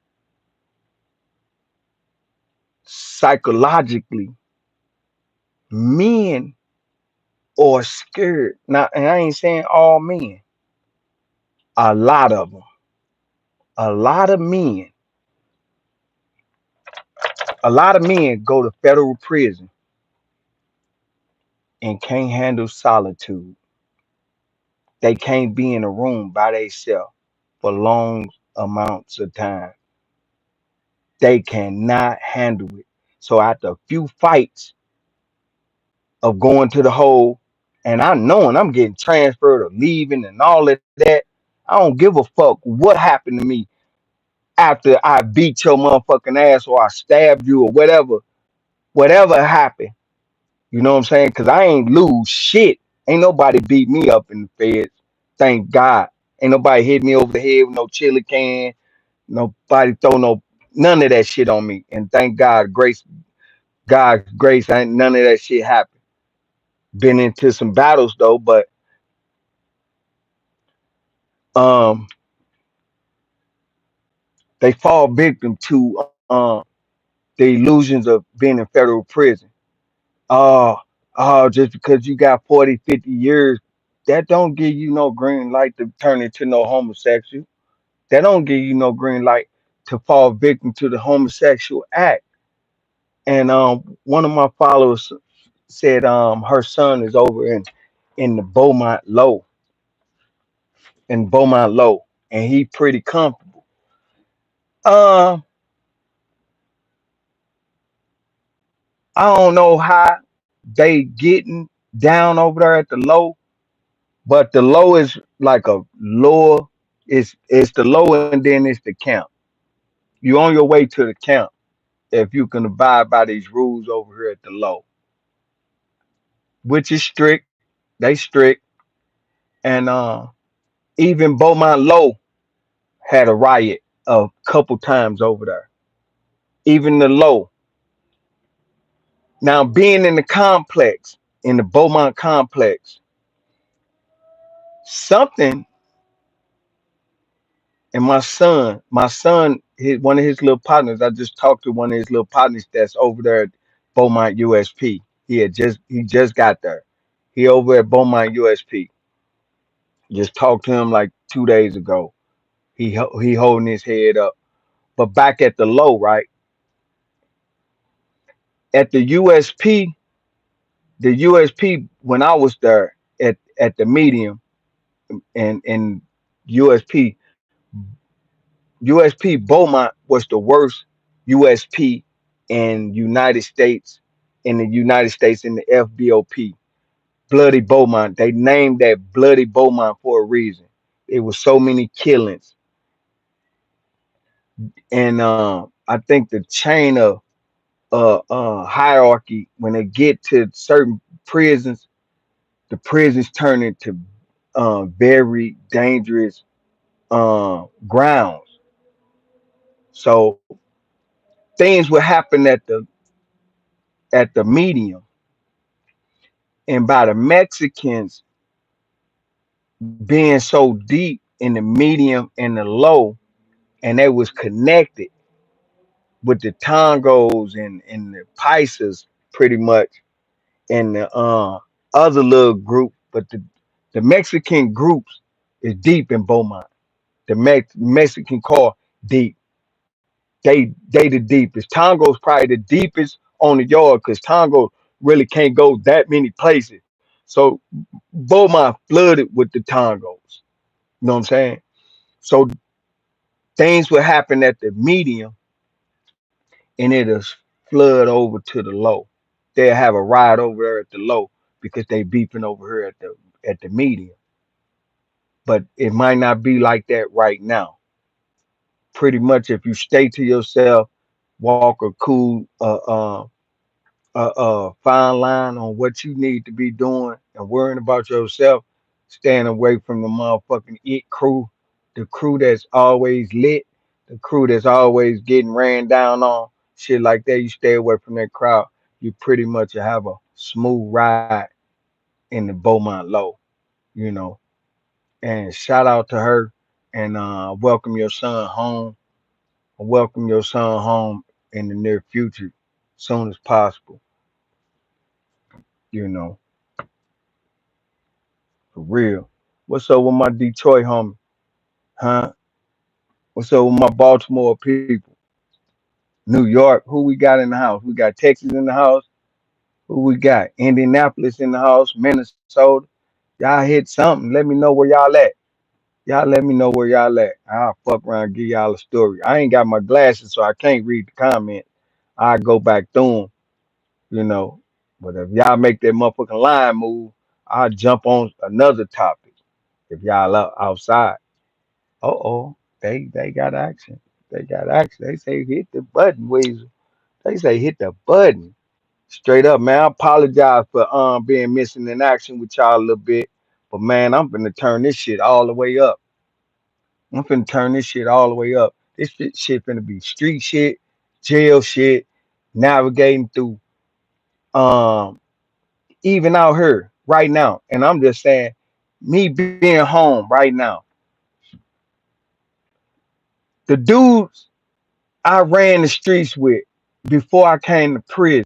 psychologically men are scared. Now, and I ain't saying all men, a lot of them, a lot of men, a lot of men go to federal prison and can't handle solitude. They can't be in a room by themselves for long amounts of time. They cannot handle it. So after a few fights of going to the hole, and I knowing I'm getting transferred or leaving and all of that, I don't give a fuck what happened to me after I beat your motherfucking ass or I stabbed you or whatever, whatever happened. You know what I'm saying? Cause I ain't lose shit. Ain't nobody beat me up in the feds. Thank God. Ain't nobody hit me over the head with no chili can. Nobody throw none of that shit on me. And thank God, God's grace, ain't none of that shit happened. Been into some battles though, but um, they fall victim to the illusions of being in federal prison. Oh, just because you got 40, 50 years, that don't give you no green light to turn into no homosexual. That don't give you no green light to fall victim to the homosexual act. And one of my followers said her son is over in the Beaumont Low, and he pretty comfortable. Uh, I don't know how they getting down over there at the low, but the low is like a lower. It's the low and then it's the camp. You on your way to the camp if you can abide by these rules over here at the low, which is strict. They strict, and even Beaumont Low had a riot a couple times over there. Even the low. Now being in the complex, in the Beaumont complex, something. And my son, one of his little partners, I just talked to one of his little partners that's over there at Beaumont USP. He just got there. He over at Beaumont USP. Just talked to him like 2 days ago. He holding his head up. But back at the low, right? At the USP when I was there at the medium and USP USP Beaumont was the worst USP in the United States in the FBOP. Bloody Beaumont. They named that Bloody Beaumont for a reason. It was so many killings. And I think the chain of hierarchy, when they get to certain prisons, the prisons turn into very dangerous grounds. So things would happen at the medium, and by the Mexicans being so deep in the medium and the low, and they was connected. with the Tongos and the Pisces pretty much, and the other little group, but the Mexican groups is deep in Beaumont. The Mexican car deep. They the deepest. Tongo's probably the deepest on the yard because Tongo really can't go that many places. So Beaumont flooded with the Tongos. You know what I'm saying? So things would happen at the medium and it'll flood over to the low. They'll have a ride over there at the low because they beeping over here at the medium. But it might not be like that right now. Pretty much if you stay to yourself, walk a cool fine line on what you need to be doing and worrying about yourself, staying away from the motherfucking it crew, the crew that's always lit, the crew that's always getting ran down on, shit like that. You stay away from that crowd. You pretty much have a smooth ride in the Beaumont Low, you know. And shout out to her and welcome your son home. Welcome your son home in the near future, soon as possible, you know. For real. What's up with my Detroit homie? Huh? What's up with my Baltimore people? New York, who we got in the house? We got Texas in the house. Who we got? Indianapolis in the house. Minnesota. Y'all hit something. Let me know where y'all at. Y'all let me know where y'all at. I'll fuck around and give y'all a story. I ain't got my glasses, so I can't read the comments. I go back through them, you know. But if y'all make that motherfucking line move, I'll jump on another topic. If y'all outside. Uh-oh, they got action. They got action. They say hit the button, Weasel. They say hit the button. Straight up, man. I apologize for being missing in action with y'all a little bit. But man, I'm finna turn this shit all the way up. I'm finna turn this shit all the way up. This shit finna be street shit, jail shit, navigating through um even out here right now. And I'm just saying, me being home right now, the dudes I ran the streets with before I came to prison.